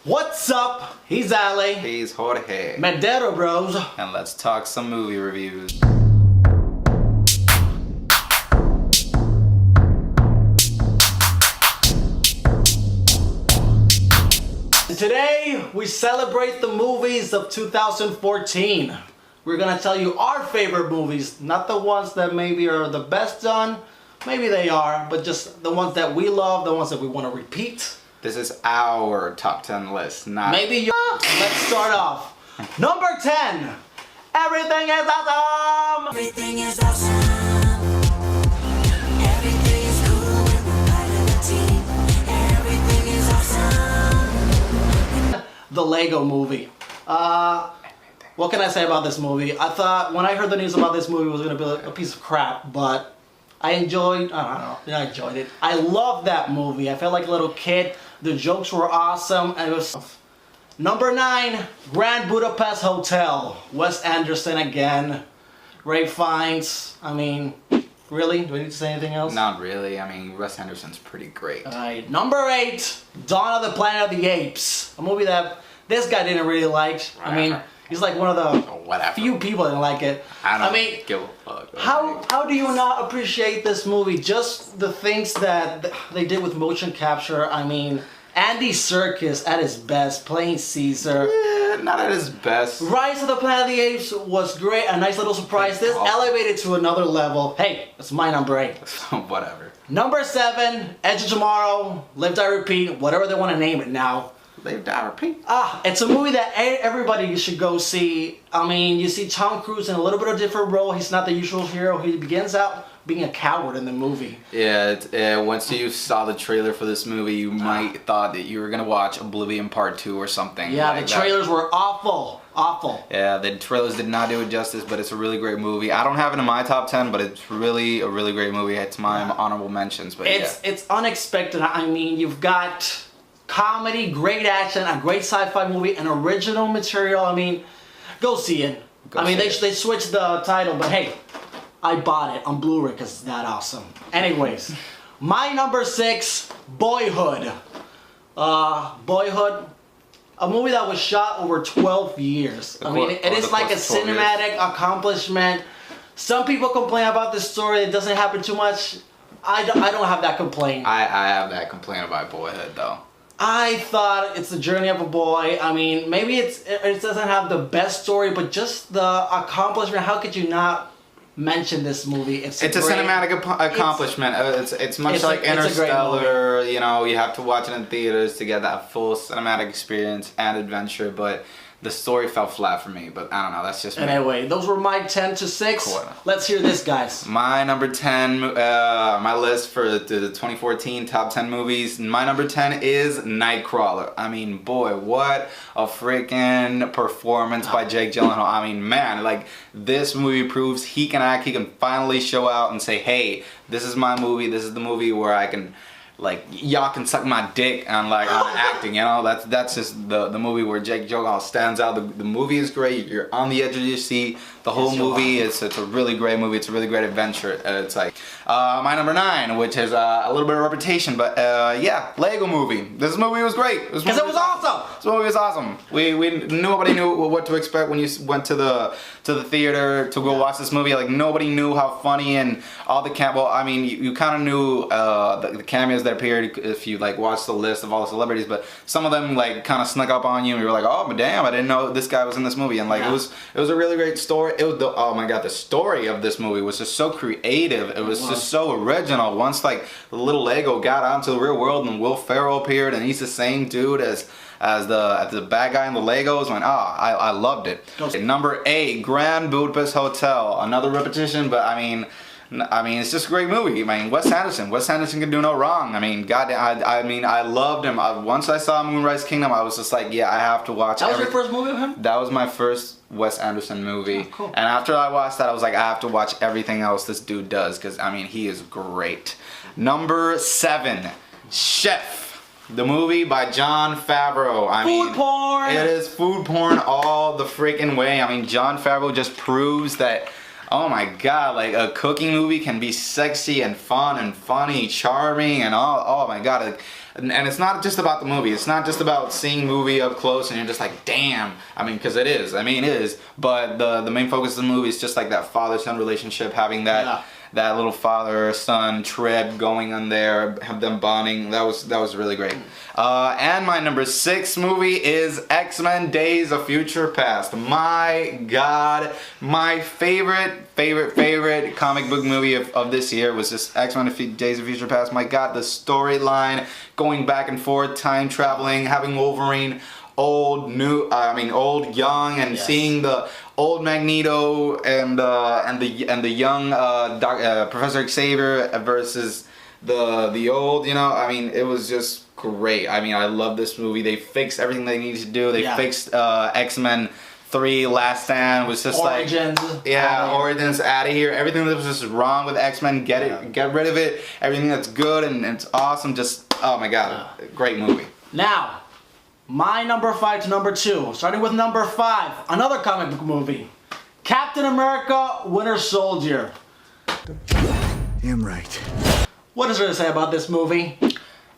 What's up? He's Ali. He's Jorge. Medero Bros. And let's talk some movie reviews. Today, we celebrate the movies of 2014. We're gonna tell you our favorite movies, not the ones that maybe are the best done. Maybe they are, but just the ones that we love, the ones that we want to repeat. This is our top 10 list, not... Maybe you. Let's start off. Number 10. Everything is awesome. Everything is awesome. Everything is cool when we're part of the team. Everything is awesome. The Lego Movie. What can I say about this movie? I thought when I heard the news about this movie it was gonna be a piece of crap, but I enjoyed it. I loved that movie. I felt like a little kid. The jokes were awesome. And it was number 9, Grand Budapest Hotel. Wes Anderson again. Ray Fiennes. I mean, really? Do we need to say anything else? Not really. I mean, Wes Anderson's pretty great. Alright, number 8, Dawn of the Planet of the Apes. A movie that this guy didn't really like. I mean, he's like one of the few people that didn't like it. I mean, give a fuck. How do you not appreciate this movie? Just the things that they did with motion capture. I mean, Andy Serkis at his best, playing Caesar. Yeah, not at his best. Rise of the Planet of the Apes was great, a nice little surprise. This elevated to another level. Hey, that's my number 8. Whatever. Number 7, Edge of Tomorrow, Live Die Repeat, whatever they want to name it now. Live Die Repeat. It's a movie that everybody should go see. I mean, you see Tom Cruise in a little bit of a different role. He's not the usual hero. He begins out being a coward in the movie. Yeah, once you saw the trailer for this movie, you might thought that you were gonna watch Oblivion Part 2 or something. Yeah, like the trailers were awful. Awful. Yeah, the trailers did not do it justice, but it's a really great movie. I don't have it in my top 10, but it's really a really great movie. It's my honorable mentions, but it's unexpected. I mean, you've got comedy, great action, a great sci-fi movie, an original material. I mean, go see it. They switched the title, but hey, I bought it on Blu-ray because it's that awesome. Anyways, my number 6, Boyhood. Boyhood, a movie that was shot over 12 years. I mean, it is like a cinematic accomplishment. Some people complain about this story. It doesn't happen too much. I don't have that complaint. I have that complaint about Boyhood, though. I thought it's the journey of a boy. I mean, maybe it doesn't have the best story, but just the accomplishment. How could you not mention this movie? It's a cinematic accomplishment. It's much like Interstellar. You know, you have to watch it in theaters to get that full cinematic experience and adventure, but the story fell flat for me, but I don't know, that's just me. Anyway, those were my 10 to 6. Cool. Let's hear this, guys. My number 10, my list for the 2014 top 10 movies, my number 10 is Nightcrawler. I mean, boy, what a freaking performance by Jake Gyllenhaal. I mean, man, like, this movie proves he can act, he can finally show out and say, hey, this is my movie, this is the movie where I can... like, y'all can suck my dick on acting, you know. That's just the movie where Jake Gyllenhaal stands out. The movie is great. You're on the edge of your seat. The whole movie it's a really great movie. It's a really great adventure. It's like my number 9, which is a little bit of reputation, but yeah, Lego Movie. This movie was great. Because it was awesome. This movie was awesome. Nobody knew what to expect when you went to the theater to go watch this movie. Like, nobody knew how funny and all the well, I mean, you kind of knew the cameos that appeared if you like watched the list of all the celebrities, but some of them like kind of snuck up on you and you were like, oh, but damn, I didn't know this guy was in this movie. And like, it was a really great story. It was oh my god, the story of this movie was just so creative. It was just so original. Once like little Lego got out into the real world and Will Ferrell appeared and he's the same dude as the bad guy in the Legos, I loved it. Number 8, Grand Budapest Hotel. Another repetition, but I mean, it's just a great movie. I mean, Wes Anderson can do no wrong. I mean, goddamn, I loved him. Once I saw Moonrise Kingdom, I was just like, yeah, I have to watch. That was your first movie of him? That was my first Wes Anderson movie. Oh, cool. And after I watched that, I was like, I have to watch everything else this dude does, because I mean, he is great. Number 7, Chef. The movie by Jon Favreau. Food porn! It is food porn all the freaking way. I mean, Jon Favreau just proves that, oh my god, like a cooking movie can be sexy and fun and funny, charming and all. Oh my god, like, and it's not just about the movie. It's not just about seeing movie up close and you're just like, damn. I mean, because it is. I mean, it is. But the main focus of the movie is just like that father-son relationship, having that that little father-son trip going on there, have them bonding. That was really great. And my number 6 movie is X-Men: Days of Future Past. My God, my favorite comic book movie of this year was just X-Men: Days of Future Past. My God, the storyline, going back and forth, time traveling, having Wolverine old, young, and seeing the old Magneto and the young Professor Xavier versus the old, I mean, it was just great. I mean, I love this movie. They fixed everything they needed to do. They fixed X-Men 3 Last Stand was just Origins, Origins out of here. Everything that was just wrong with X-Men, get rid of it. Everything that's good and it's awesome, just, oh my God, great movie. Now, my number 5 to number 2. Starting with number 5, another comic book movie. Captain America: Winter Soldier. Damn right. What is there to say about this movie?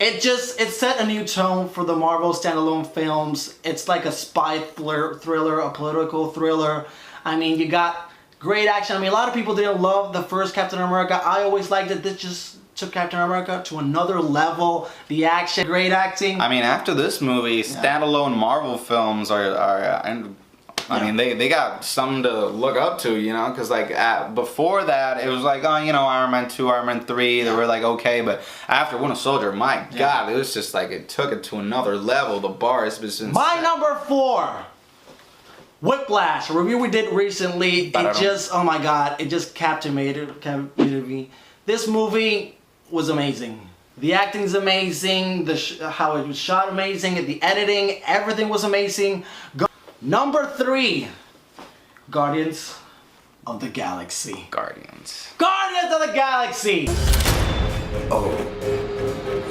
It set a new tone for the Marvel standalone films. It's like a spy thriller, a political thriller. I mean, you got great action. I mean, a lot of people didn't love the first Captain America. I always liked it. This just took Captain America to another level. The action, great acting. I mean, after this movie, standalone Marvel films I mean, they got something to look up to, because before that, it was like, Iron Man 2, Iron Man 3, they were like, okay, but after Winter Soldier, my God, it was just like, it took it to another level. The bar has been My number 4, Whiplash, a review we did recently. It just, oh my God, it just captivated me. This movie was amazing. The acting is amazing, how it was shot amazing, the editing, everything was amazing. Number 3, Guardians of the Galaxy. Guardians of the Galaxy! Oh,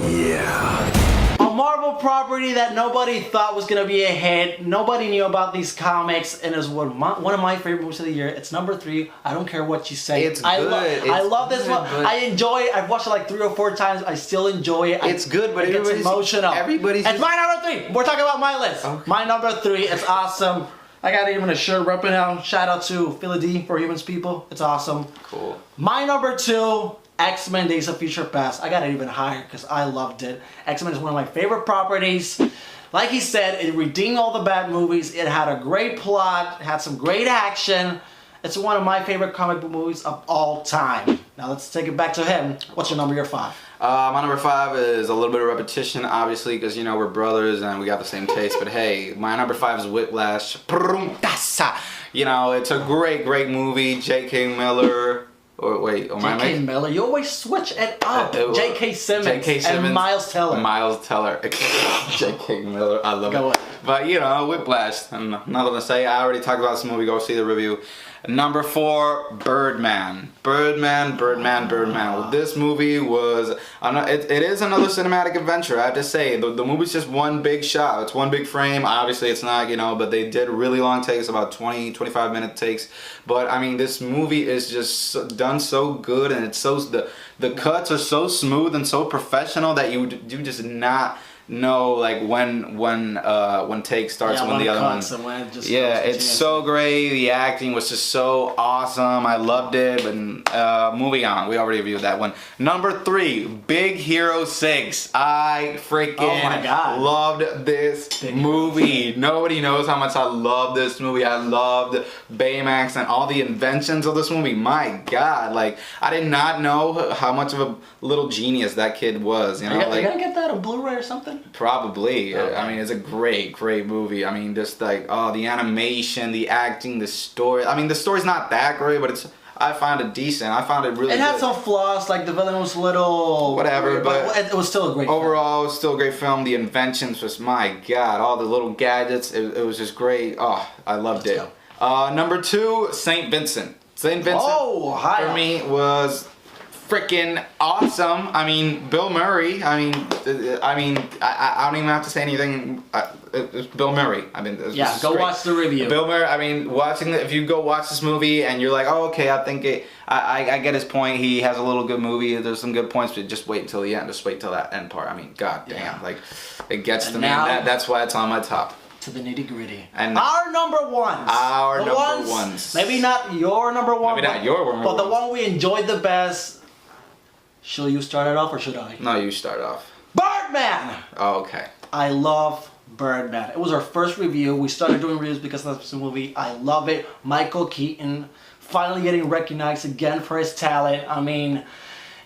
yeah. A Marvel property that nobody thought was gonna be a hit. Nobody knew about these comics, and it's one of my favorite movies of the year. It's number 3. I don't care what you say. It's good. I love this one. I enjoy it. I've watched it like 3 or 4 times. I still enjoy it. It's good, but it's emotional. It's my number 3. We're talking about my list. Okay. My number 3. It's awesome. I got even a shirt repping out. Shout out to Philly D for Humans People. It's awesome. Cool. My number 2, X-Men: Days of Future Past. I got it even higher because I loved it. X-Men is one of my favorite properties. Like he said, it redeemed all the bad movies. It had a great plot, had some great action. It's one of my favorite comic book movies of all time. Now let's take it back to him. What's your number 5? My number 5 is a little bit of repetition, obviously, because we're brothers and we got the same taste. But hey, my number 5 is Whiplash. It's a great movie. J.K. Miller. J.K. Miller, you always switch it up. J.K. Simmons and Miles Teller. J.K. Miller, I love Go it. on. But Whiplash. I'm not gonna say. I already talked about this movie. Go see the review. Number 4, Birdman. Birdman. Well, this movie was, it is another cinematic adventure, I have to say. The movie's just one big shot. It's one big frame. Obviously, it's not, but they did really long takes, about 20, 25-minute takes. But, I mean, this movie is just done so good, and it's so, the cuts are so smooth and so professional that you just not know like when take starts, when the other one. It's so great. The acting was just so awesome. I loved it. But moving on, we already reviewed that one. Number 3, Big Hero 6. I freaking loved this movie. Nobody knows how much I love this movie. I loved Baymax and all the inventions of this movie. My God, like I did not know how much of a little genius that kid was. You gonna get that on Blu-ray or something? Probably. Okay. I mean, it's a great movie. I mean, just like, the animation, the acting, the story. I mean, the story's not that great, but I found it decent. I found it really good. It had some flaws, like the villain was a little... whatever, but it was still a great film. Overall, it was still a great film. The inventions was, my God, all the little gadgets. It was just great. Oh, I loved it. Number 2, St. Vincent. St. Vincent, for me, was freaking awesome. I mean, Bill Murray. I don't even have to say anything. It's Bill Murray. I mean, Yeah, go watch the review. Bill Murray. I mean, if you go watch this movie and you're like, oh, okay, I think I get his point. He has a little good movie. There's some good points, but just wait until the end. Just wait till that end part. I mean, god damn, Yeah. like it gets And to me. now- And that's why it's on my top. To the nitty gritty. And our number ones. Our The number ones. Maybe not your number one. Maybe not your number but the one. one we enjoyed the best. Should you start it off or should I? No, you start off. Birdman! Oh, okay. I love Birdman. It was our first review. We started doing reviews because of this movie. I love it. Michael Keaton finally getting recognized again for his talent. I mean,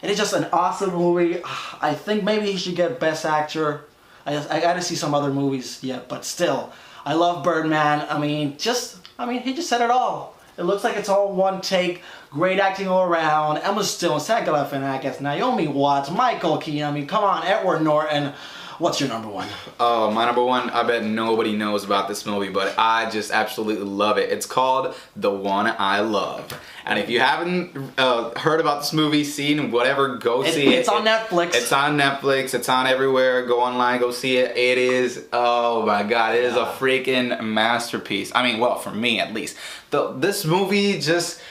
it is just an awesome movie. I think maybe he should get Best Actor. I gotta see some other movies yet, but still, I love Birdman. I mean, he just said it all. It looks like it's all one take. Great acting all around. Emma Stone, Zach Galifianakis, Naomi Watts, Michael Keaton. I mean, come on, Edward Norton. What's your number one? Oh, my number one, I bet nobody knows about this movie, but I just absolutely love it. It's called The One I Love. And if you haven't heard about this movie, seen whatever, go see it. It's on Netflix. It's on Netflix. It's on everywhere. Go online, go see it. It is, oh my god, it is a freaking masterpiece. I mean, well, for me at least. This movie just...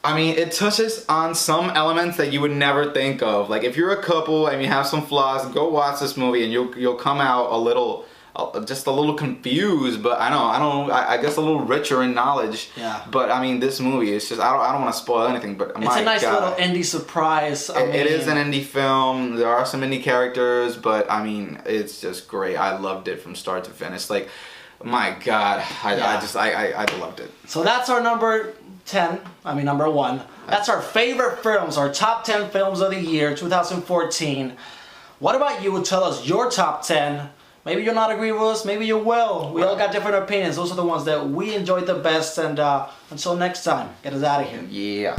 I mean, it touches on some elements that you would never think of. Like, if you're a couple and you have some flaws, go watch this movie and you'll come out a little, just a little confused. But I guess a little richer in knowledge. Yeah. But I mean, this movie is just, I don't want to spoil anything. But It's a nice little indie surprise. It is an indie film. There are some indie characters, but I mean, it's just great. I loved it from start to finish. Like, my God, I loved it. So that's our number 10. Number 1. That's our favorite films, our top 10 films of the year, 2014. What about you? Tell us your top 10. Maybe you'll not agree with us, maybe you will. We all got different opinions. Those are the ones that we enjoyed the best. And until next time, get us out of here. Yeah.